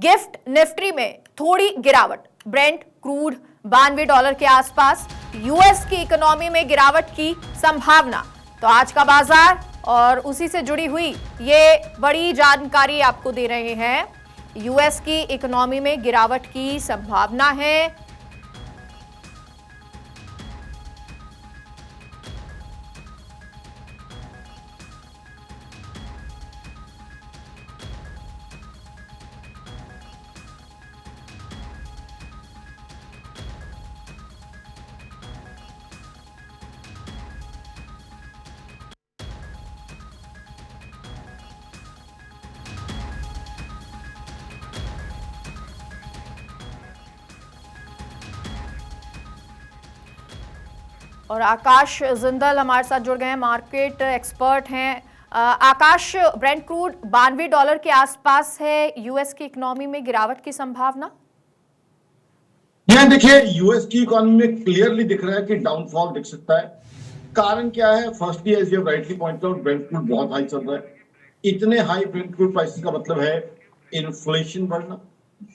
Gift Nifty में थोड़ी गिरावट, ब्रेंट क्रूड $92 के आसपास, यूएस की इकोनॉमी में गिरावट की संभावना। तो आज का बाजार और उसी से जुड़ी हुई ये बड़ी जानकारी आपको दे रहे हैं। यूएस की इकोनॉमी में गिरावट की संभावना है। और आकाश जिंदल हमारे साथ जुड़ गए हैं, मार्केट एक्सपर्ट हैं। आकाश, ब्रेंट क्रूड $92 के आसपास है, यूएस की इकोनॉमी में गिरावट की संभावना। यह देखिए, यूएस की इकोनॉमी में क्लियरली दिख रहा है कि डाउनफॉल दिख सकता है। कारण क्या है? Firstly, as you rightly point out, Brent crude बहुत हाई चल रहा है। इतने हाई ब्रेंट क्रूड प्राइसेस का मतलब है इन्फ्लेशन बढ़ना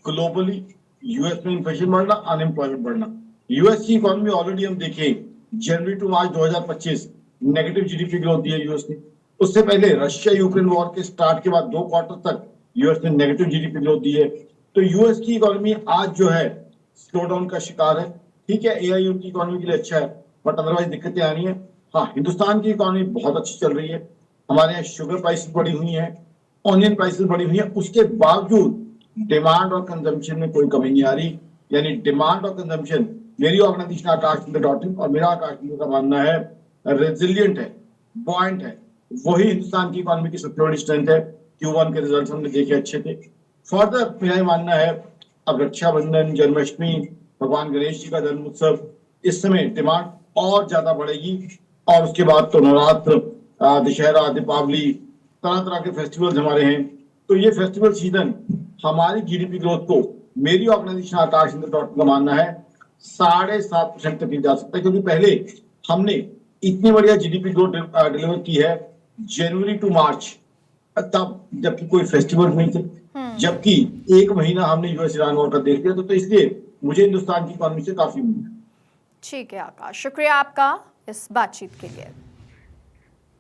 ग्लोबली, यूएस में इन्फ्लेशन बढ़ना, अनएम्प्लॉयमेंट बढ़ना। यूएस की इकोनॉमी ऑलरेडी हम देखें जनवरी टू मार्च 2025 नेगेटिव जीडीपी ग्रोथ दी है यूएस ने। उससे पहले रशिया यूक्रेन वॉर के स्टार्ट के बाद 2 क्वार्टर तक यूएस ने नेगेटिव जीडीपी ग्रोथ दी है। तो यूएस की इकोनॉमी आज जो है स्लो डाउन का शिकार है। ठीक है, एआई उनकी इकोनॉमी के लिए अच्छा है, बट अदरवाइज दिक्कतें आ रही है। हाँ, हिंदुस्तान की इकोनॉमी बहुत अच्छी चल रही है। हमारे यहाँ शुगर प्राइसेस बढ़ी हुई है, ऑनियन प्राइसेस बढ़ी हुई है, उसके बावजूद डिमांड और कंजम्पशन में कोई कमी नहीं आ रही। यानी डिमांड और कंजम्पशन, मेरी ऑर्गेनाइजेशन आकाश.in और मेरा आकाश का मानना है रेजिलियंट है, बॉइंट है। वही हिंदुस्तान की इकोनॉमी की सबसे बड़ी स्ट्रेंथ है। Q1 के रिजल्ट हमने देखे, अच्छे थे। फर्दर मेरा मानना है, अब रक्षाबंधन, जन्माष्टमी, भगवान गणेश जी का जन्म उत्सव, इस समय डिमांड और ज्यादा बढ़ेगी। और उसके बाद तो नवरात्र, दशहरा, दीपावली, तरह तरह के फेस्टिवल्स हमारे हैं। तो ये फेस्टिवल सीजन हमारी जीडीपी ग्रोथ को, मेरी ऑर्गेनाइजेशन आकाश.in का मानना है 7.5% तक जा सकता है, क्योंकि पहले हमने इतनी बढ़िया जीडीपी ग्रोथ डिलीवर की है जनवरी टू मार्च, तब जबकि कोई फेस्टिवल नहीं थे, जबकि 1 महीना हमने यूएस ईरान वॉर का देख लिया। तो इसलिए मुझे हिंदुस्तान की इकोनॉमी से काफी उम्मीद है। ठीक है आकाश, शुक्रिया आपका इस बातचीत के लिए।